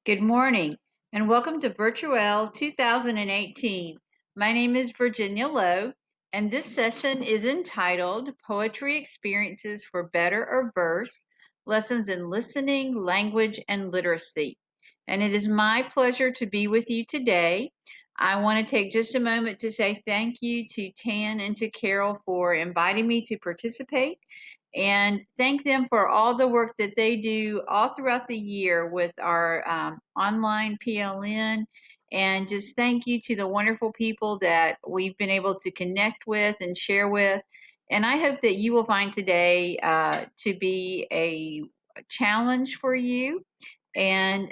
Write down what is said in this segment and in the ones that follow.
Good morning and welcome to Virtuel 2018. My name is Virginia Lowe and this session is entitled Poetry Experiences for Better or Verse, Lessons in Listening, Language, and Literacy. And it is my pleasure to be with you today. I want to take just a moment to say thank you to Tan and to Carol for inviting me to participate and thank them for all the work that they do all throughout the year with our online PLN. And just thank you to the wonderful people that we've been able to connect with and share with. And I hope that you will find today to be a challenge for you and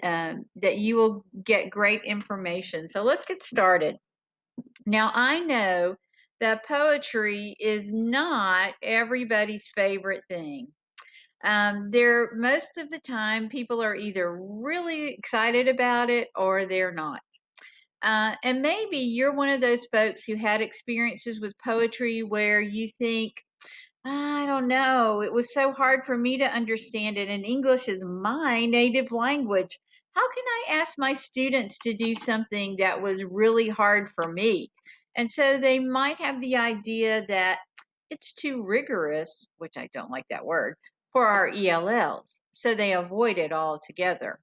that you will get great information. So let's get started. Now, I know that poetry is not everybody's favorite thing. Most of the time, people are either really excited about it or they're not. And maybe you're one of those folks who had experiences with poetry where you think, I don't know, it was so hard for me to understand it, and English is my native language. How can I ask my students to do something that was really hard for me? And so they might have the idea that it's too rigorous, which I don't like that word, for our ELLs. So they avoid it altogether.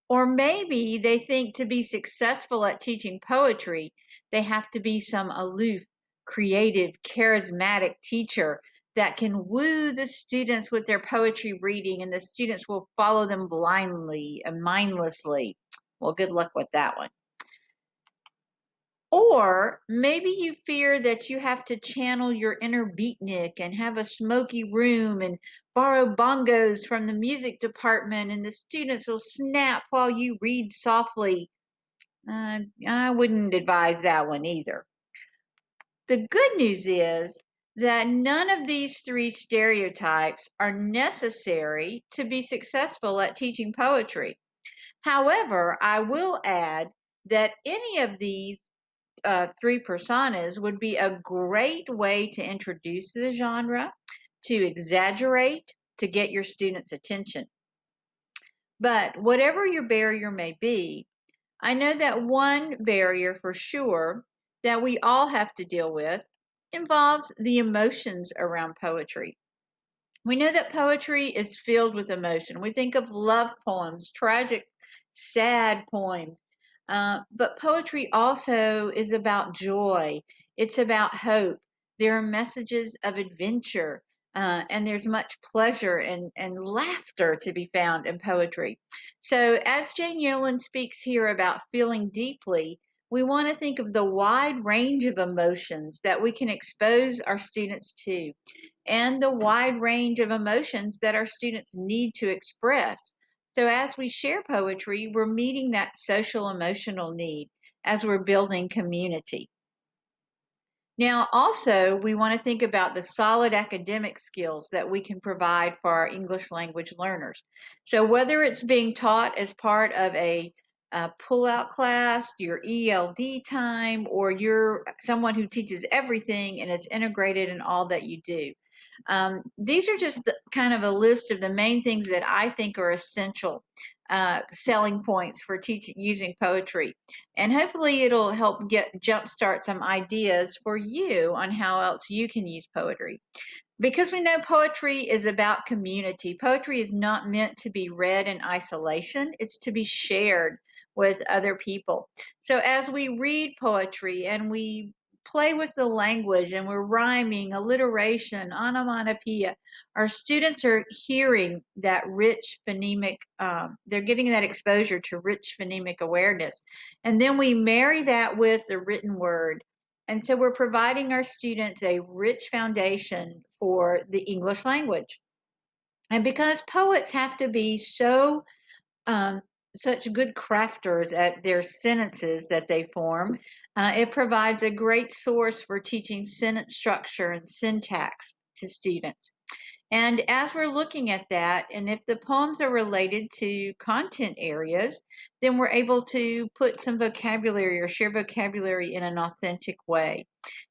Or maybe they think to be successful at teaching poetry, they have to be some aloof, creative, charismatic teacher that can woo the students with their poetry reading and the students will follow them blindly and mindlessly. Well, good luck with that one. Or maybe you fear that you have to channel your inner beatnik and have a smoky room and borrow bongos from the music department and the students will snap while you read softly. I wouldn't advise that one either. The good news is that none of these three stereotypes are necessary to be successful at teaching poetry. However, I will add that any of these three personas would be a great way to introduce the genre, to exaggerate, to get your students' attention. But whatever your barrier may be, I know that one barrier for sure that we all have to deal with involves the emotions around poetry. We know that poetry is filled with emotion. We think of love poems, tragic, sad poems. But poetry also is about joy. It's about hope. There are messages of adventure, and there's much pleasure and laughter to be found in poetry. So, as Jane Yolen speaks here about feeling deeply, we want to think of the wide range of emotions that we can expose our students to and the wide range of emotions that our students need to express. So, as we share poetry, we're meeting that social emotional need as we're building community. Now, also, we want to think about the solid academic skills that we can provide for our English language learners. So, whether it's being taught as part of a pull-out class, your ELD time, or you're someone who teaches everything and it's integrated in all that you do. These are just kind of a list of the main things that I think are essential selling points for teaching using poetry, and hopefully it'll help get jumpstart some ideas for you on how else you can use poetry. Because we know poetry is about community. Poetry is not meant to be read in isolation. It's to be shared with other people. So as we read poetry and we play with the language and we're rhyming, alliteration, onomatopoeia, our students are hearing that rich phonemic, they're getting that exposure to rich phonemic awareness. And then we marry that with the written word. And so we're providing our students a rich foundation for the English language. And because poets have to be um, such good crafters at their sentences that they form, it provides a great source for teaching sentence structure and syntax to students. And as we're looking at that, and if the poems are related to content areas, then we're able to put some vocabulary or share vocabulary in an authentic way.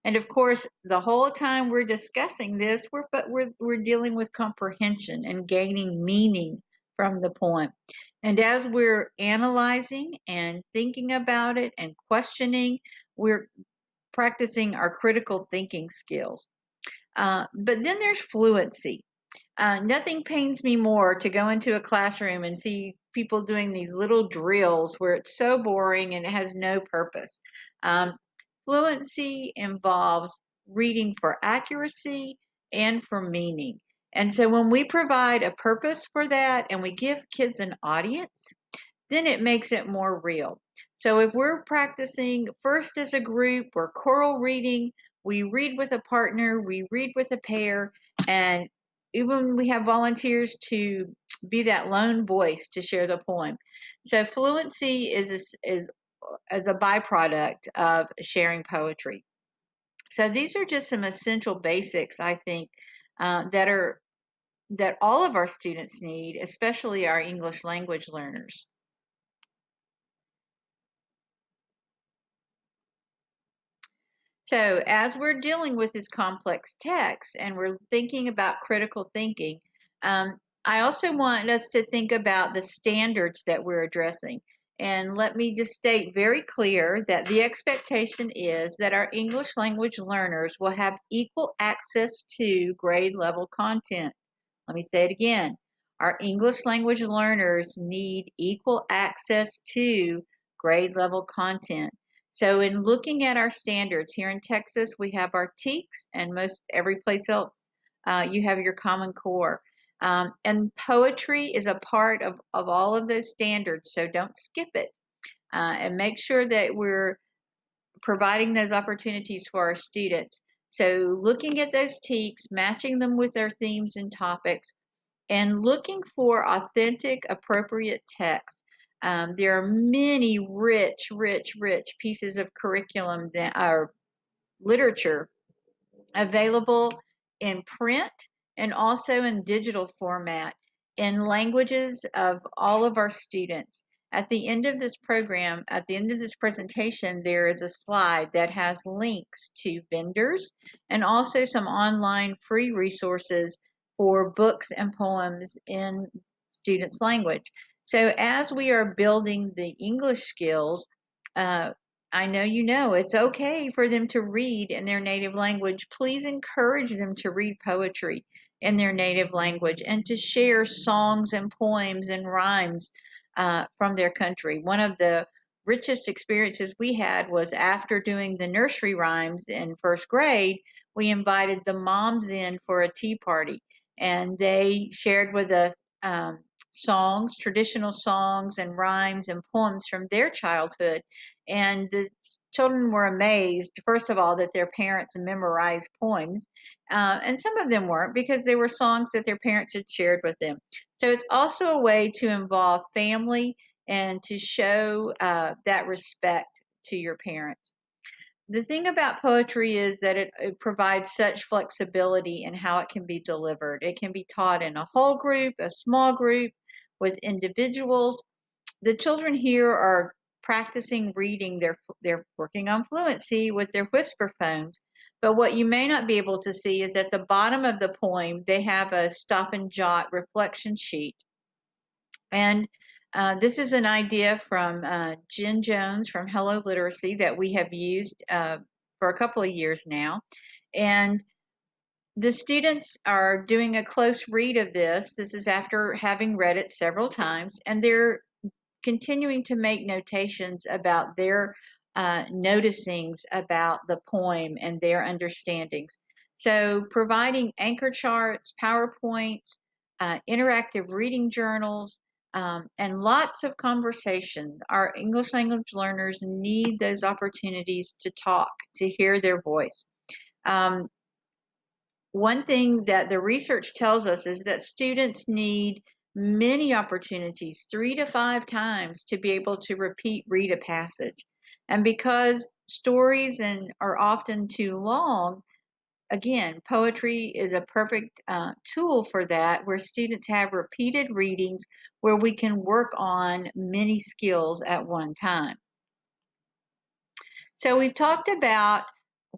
And of course, the whole time we're discussing this, we're dealing with comprehension and gaining meaning from the poem. And as we're analyzing and thinking about it and questioning, we're practicing our critical thinking skills. But then there's fluency. Nothing pains me more to go into a classroom and see people doing these little drills where it's so boring and it has no purpose. Um, Fluency involves reading for accuracy and for meaning. And so when we provide a purpose for that and we give kids an audience, then it makes it more real. So if we're practicing first as a group, we're choral reading, we read with a partner, we read with a pair, and even we have volunteers to be that lone voice to share the poem. So fluency is as a byproduct of sharing poetry. So these are just some essential basics, I think, that all of our students need, especially our English language learners. So, as we're dealing with this complex text and we're thinking about critical thinking, I also want us to think about the standards that we're addressing. And let me just state very clear that the expectation is that our English language learners will have equal access to grade level content. Let me say it again. Our English language learners need equal access to grade level content. So in looking at our standards here in Texas, we have our TEKS, and most every place else you have your Common Core. And poetry is a part of all of those standards, so don't skip it. And make sure that we're providing those opportunities for our students. So looking at those TEKS, matching them with their themes and topics, and looking for authentic, appropriate text. There are many rich pieces of curriculum that are literature available in print and also in digital format in languages of all of our students. At the end of this program, at the end of this presentation, there is a slide that has links to vendors and also some online free resources for books and poems in students' language. So as we are building the English skills, uh, I know you know it's okay for them to read in their native language. Please encourage them to read poetry in their native language and to share songs and poems and rhymes from their country. One of the richest experiences we had was after doing the nursery rhymes in first grade, we invited the moms in for a tea party and they shared with us songs, traditional songs and rhymes and poems from their childhood. And the children were amazed, first of all, that their parents memorized poems. And some of them weren't because they were songs that their parents had shared with them. So it's also a way to involve family and to show that respect to your parents. The thing about poetry is that it provides such flexibility in how it can be delivered. It can be taught in a whole group, a small group, with individuals. The children here are practicing reading. They're working on fluency with their whisper phones. But what you may not be able to see is at the bottom of the poem, they have a stop and jot reflection sheet. And this is an idea from Jen Jones from Hello Literacy that we have used for a couple of years now. And the students are doing a close read of this. This is after having read it several times, and they're continuing to make notations about their noticings about the poem and their understandings. So, providing anchor charts, PowerPoints, interactive reading journals, and lots of conversation. Our English language learners need those opportunities to talk, to hear their voice. One thing that the research tells us is that students need many opportunities, 3 to 5 times, to be able to read a passage. And because stories are often too long, again, poetry is a perfect tool for that, where students have repeated readings where we can work on many skills at one time. So we've talked about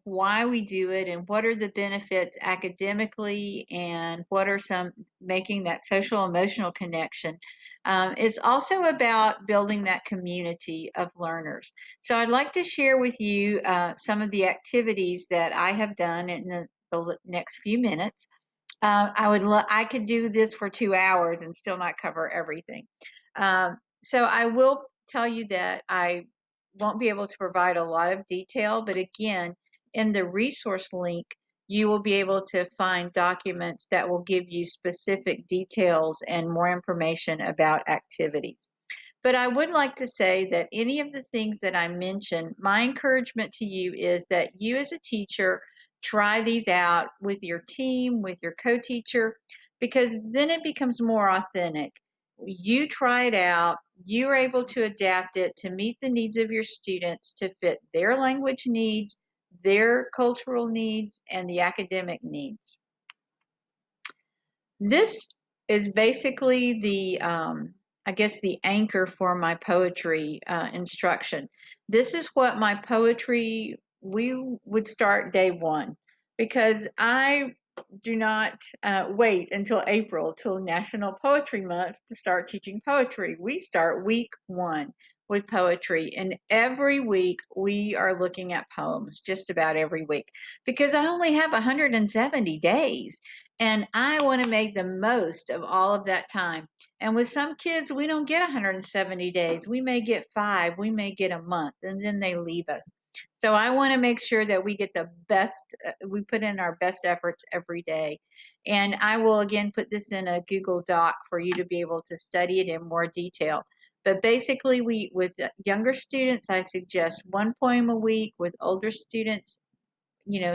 why we do it and what are the benefits academically and what are some making that social emotional connection. It's also about building that community of learners. So I'd like to share with you some of the activities that I have done in the next few minutes. I could do this for 2 hours and still not cover everything. So I will tell you that I won't be able to provide a lot of detail, but again, in the resource link, you will be able to find documents that will give you specific details and more information about activities. But I would like to say that any of the things that I mentioned, my encouragement to you is that you as a teacher try these out with your team, with your co-teacher, because then it becomes more authentic. You try it out, you're able to adapt it to meet the needs of your students, to fit their language needs, their cultural needs, and the academic needs. This is basically I guess, the anchor for my poetry instruction. This is what my poetry, we would start day one because I do not wait until April, till National Poetry Month to start teaching poetry. We start week one with poetry, and every week we are looking at poems, just about every week, because I only have 170 days. And I want to make the most of all of that time. And with some kids, we don't get 170 days. We may get 5, we may get a month, and then they leave us. So I want to make sure that we get the best, we put in our best efforts every day. And I will again put this in a Google Doc for you to be able to study it in more detail. But basically, with younger students, I suggest one poem a week. With older students,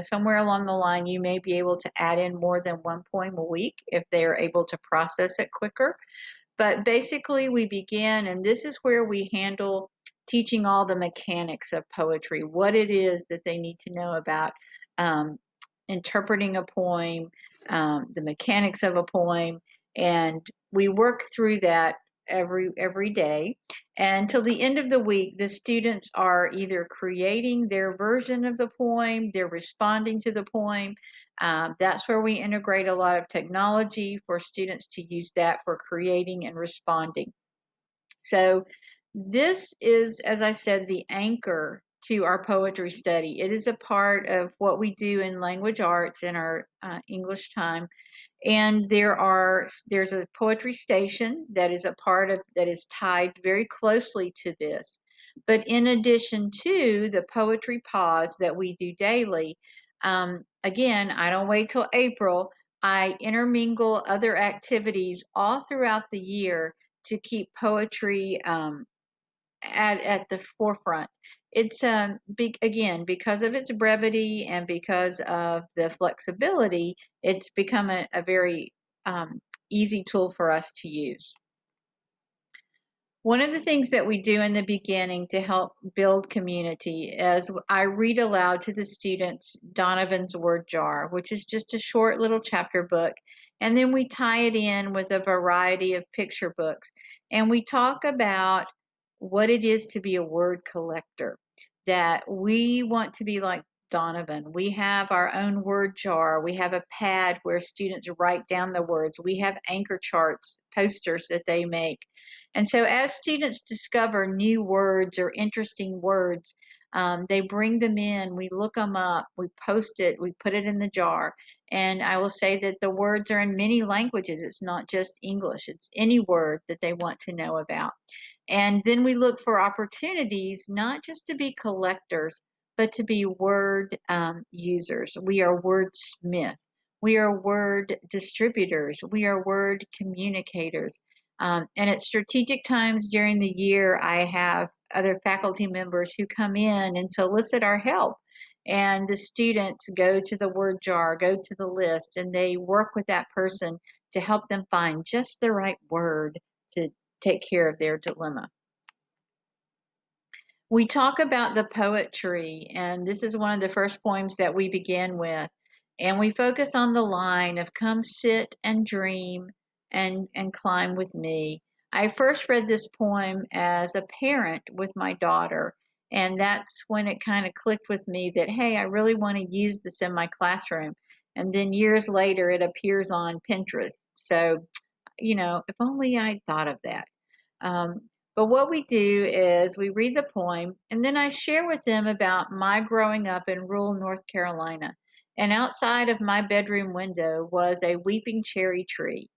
somewhere along the line, you may be able to add in more than one poem a week if they are able to process it quicker. But basically, we begin, and this is where we handle teaching all the mechanics of poetry, what it is that they need to know about um, interpreting a poem, the mechanics of a poem, and we work through that every day. And till the end of the week, the students are either creating their version of the poem, they're responding to the poem. That's where we integrate a lot of technology for students to use that for creating and responding. So this is, as I said, the anchor to our poetry study. It is a part of what we do in language arts in our English time. And there's a poetry station that is a part of that is tied very closely to this. But in addition to the poetry pause that we do daily, again, I don't wait till April. I intermingle other activities all throughout the year to keep poetry at the forefront. It's again, because of its brevity and because of the flexibility, it's become a very easy tool for us to use. One of the things that we do in the beginning to help build community is I read aloud to the students Donovan's Word Jar, which is just a short little chapter book. And then we tie it in with a variety of picture books. And we talk about what it is to be a word collector, that we want to be like Donovan. We have our own word jar. We have a pad where students write down the words. We have anchor charts, posters that they make. And so as students discover new words or interesting words, they bring them in, we look them up, we post it, we put it in the jar. And I will say that the words are in many languages. It's not just English, it's any word that they want to know about. And then we look for opportunities, not just to be collectors, but to be word users. We are wordsmiths. We are word distributors. We are word communicators. And at strategic times during the year, I have other faculty members who come in and solicit our help. And the students go to the word jar, go to the list, and they work with that person to help them find just the right word to take care of their dilemma. We talk about the poetry, and this is one of the first poems that we begin with. And we focus on the line of come sit and dream and climb with me. I first read this poem as a parent with my daughter, And that's when it kind of clicked with me that, hey, I really want to use this in my classroom. And then years later, it appears on Pinterest. So, if only I'd thought of that. Um, but what we do is we read the poem, and then I share with them about my growing up in rural North Carolina. And outside of my bedroom window was a weeping cherry tree.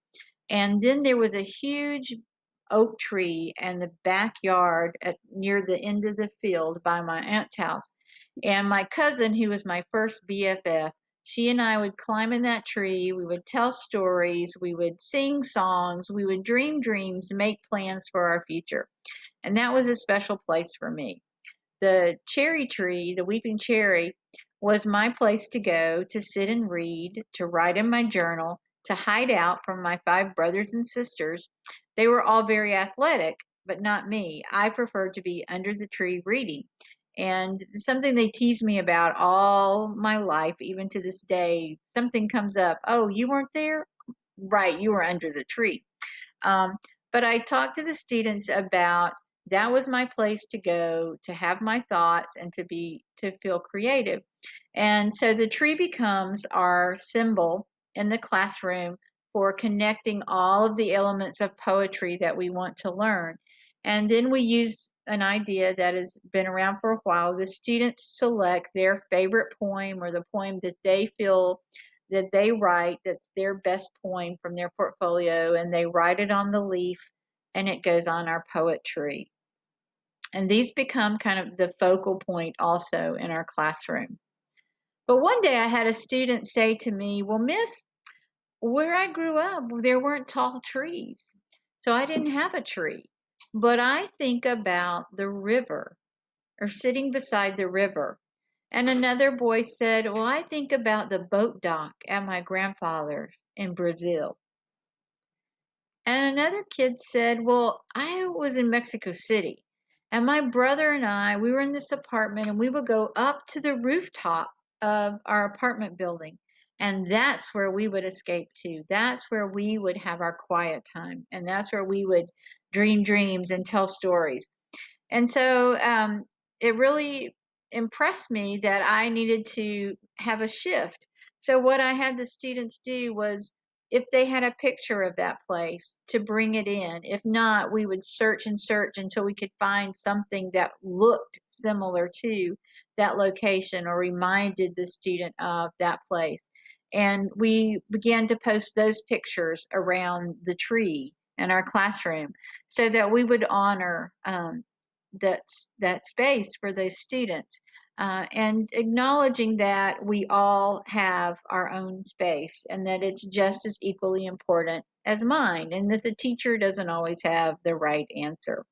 And then there was a huge oak tree in the backyard near the end of the field by my aunt's house. And my cousin, who was my first BFF, she and I would climb in that tree. We would tell stories. We would sing songs. We would dream dreams, make plans for our future. And that was a special place for me. The cherry tree, the weeping cherry, was my place to go to sit and read, to write in my journal, to hide out from my 5 brothers and sisters. They were all very athletic, but not me. I preferred to be under the tree reading. And something they tease me about all my life, even to this day, something comes up. Oh, you weren't there? Right, you were under the tree. Um, but I talked to the students about that was my place to go to have my thoughts and to feel creative. And so the tree becomes our symbol in the classroom for connecting all of the elements of poetry that we want to learn. And then we use an idea that has been around for a while. The students select their favorite poem or the poem that they feel that they write that's their best poem from their portfolio, and they write it on the leaf, and it goes on our poet tree. And these become kind of the focal point also in our classroom. But one day I had a student say to me, well, Miss, where I grew up, there weren't tall trees. So I didn't have a tree. But I think about the river or sitting beside the river. And another boy said, well, I think about the boat dock at my grandfather's in Brazil. And another kid said, well, I was in Mexico City. And my brother and I, we were in this apartment and we would go up to the rooftop of our apartment building. And that's where we would escape to. That's where we would have our quiet time. And that's where we would dream dreams and tell stories. And so it really impressed me that I needed to have a shift. So, what I had the students do was if they had a picture of that place to bring it in. If not, we would search and search until we could find something that looked similar to that location or reminded the student of that place. And we began to post those pictures around the tree in our classroom so that we would honor that space for those students, and acknowledging that we all have our own space and that it's just as equally important as mine and that the teacher doesn't always have the right answer.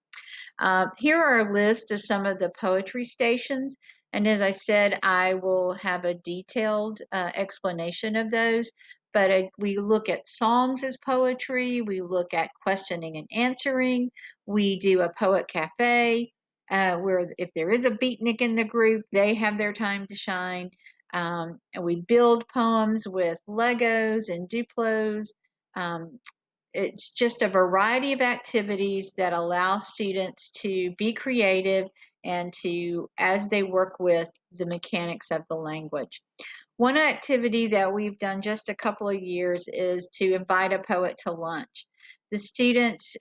Here are a list of some of the poetry stations. And as I said, I will have a detailed explanation of those. But we look at songs as poetry. We look at questioning and answering. We do a poet cafe where if there is a beatnik in the group, they have their time to shine. And we build poems with Legos and Duplos. Um, it's just a variety of activities that allow students to be creative and to, as they work with the mechanics of the language. One activity that we've done just a couple of years is to invite a poet to lunch. The students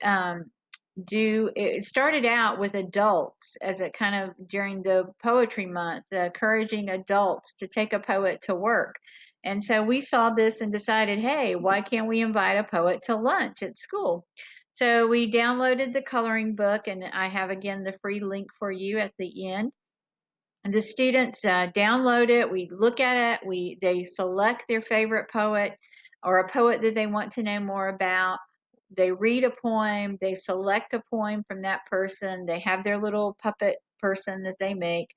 it started out with adults as a kind of during the poetry month, encouraging adults to take a poet to work. And so we saw this and decided, hey, why can't we invite a poet to lunch at school? So we downloaded the coloring book, and I have again the free link for you at the end. And the students download it. We look at it. They select their favorite poet or a poet that they want to know more about. They read a poem. They select a poem from that person. They have their little puppet person that they make.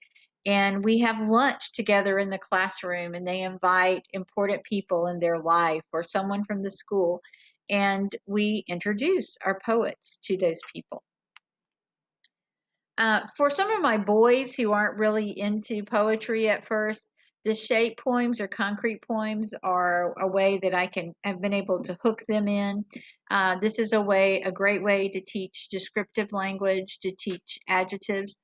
And we have lunch together in the classroom, and they invite important people in their life or someone from the school. And we introduce our poets to those people. For some of my boys who aren't really into poetry at first, the shape poems or concrete poems are a way that I have been able to hook them in. This is a great way to teach descriptive language, to teach adjectives.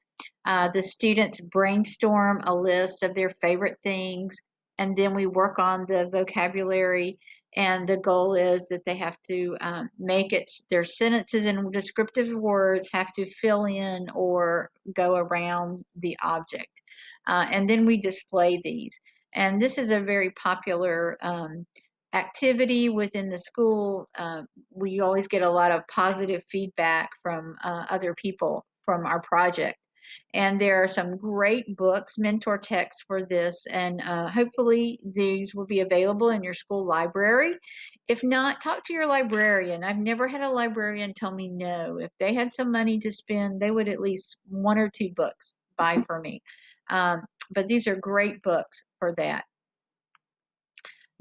The students brainstorm a list of their favorite things, and then we work on the vocabulary. And the goal is that they have to make it, their sentences and descriptive words have to fill in or go around the object. And then we display these. And this is a very popular activity within the school. We always get a lot of positive feedback from other people from our project. And there are some great books, mentor texts for this, and hopefully these will be available in your school library. If not, talk to your librarian. I've never had a librarian tell me no. If they had some money to spend, they would at least one or two books buy for me. But these are great books for that.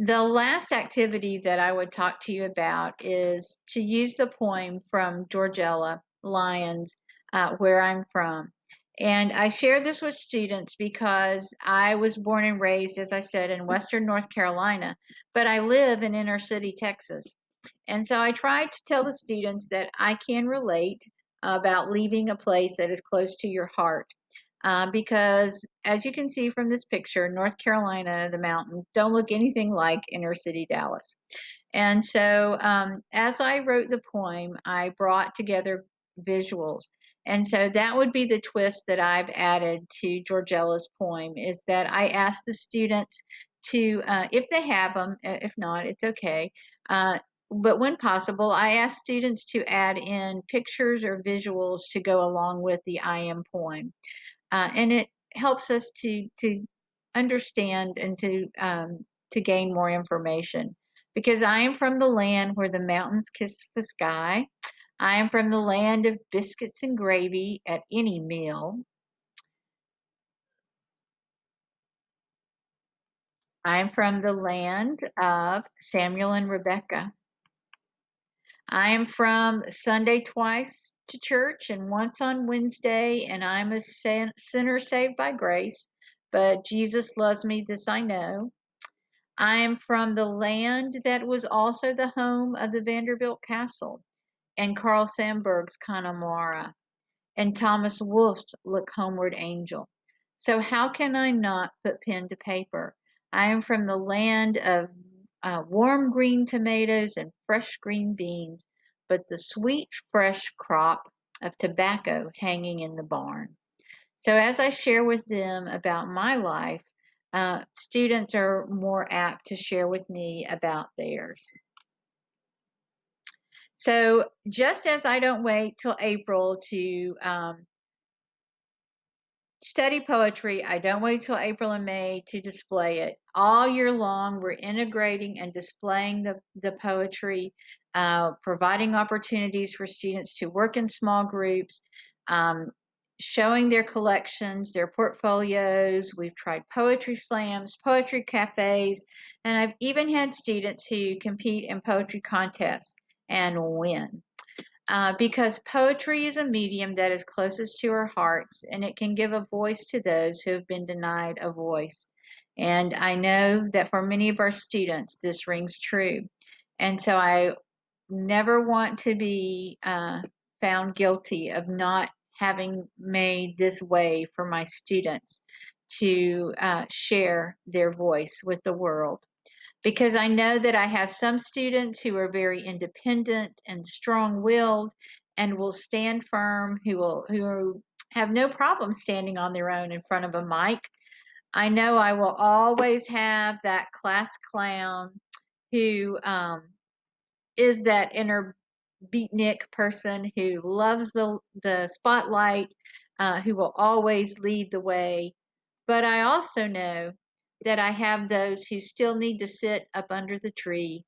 The last activity that I would talk to you about is to use the poem from Georgella Lyons, Where I'm From. And I share this with students because I was born and raised, as I said, in Western North Carolina, but I live in inner city Texas. And so I try to tell the students that I can relate about leaving a place that is close to your heart. Because as you can see from this picture, North Carolina, the mountains don't look anything like inner city Dallas. And so as I wrote the poem, I brought together visuals. And so that would be the twist that I've added to Georgella's poem, is that I asked the students to, if they have them, if not, it's okay. But when possible, I ask students to add in pictures or visuals to go along with the I am poem. And it helps us to understand and to gain more information. Because I am from the land where the mountains kiss the sky. I am from the land of biscuits and gravy at any meal. I am from the land of Samuel and Rebecca. I am from Sunday twice to church and once on Wednesday, and I'm a sinner saved by grace, but Jesus loves me, this I know. I am from the land that was also the home of the Vanderbilt Castle and Carl Sandburg's Connemara and Thomas Wolfe's Look Homeward Angel. So how can I not put pen to paper? I am from the land of warm green tomatoes and fresh green beans, but the sweet fresh crop of tobacco hanging in the barn. So as I share with them about my life, students are more apt to share with me about theirs. So just as I don't wait till April to study poetry, I don't wait till April and May to display it. All year long, we're integrating and displaying the poetry, providing opportunities for students to work in small groups, um, showing their collections, their portfolios. We've tried poetry slams, poetry cafes, and I've even had students who compete in poetry contests and win. Because poetry is a medium that is closest to our hearts, and it can give a voice to those who have been denied a voice. And I know that for many of our students, this rings true. And so I never want to be found guilty of not having made this way for my students to share their voice with the world, because I know that I have some students who are very independent and strong-willed and will stand firm, who have no problem standing on their own in front of a mic. I know I will always have that class clown who is that inner beatnik person who loves the spotlight, who will always lead the way. But I also know that I have those who still need to sit up under the tree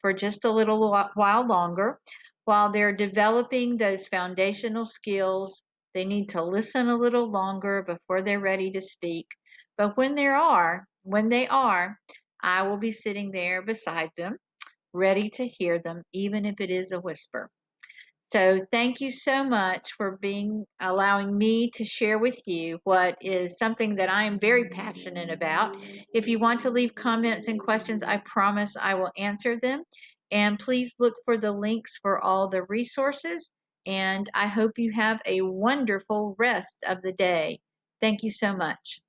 for just a little while longer while they're developing those foundational skills. They need to listen a little longer before they're ready to speak. But when they are, I will be sitting there beside them, ready to hear them, even if it is a whisper. So thank you so much for allowing me to share with you what is something that I am very passionate about. If you want to leave comments and questions, I promise I will answer them. And please look for the links for all the resources and I hope you have a wonderful rest of the day. Thank you so much.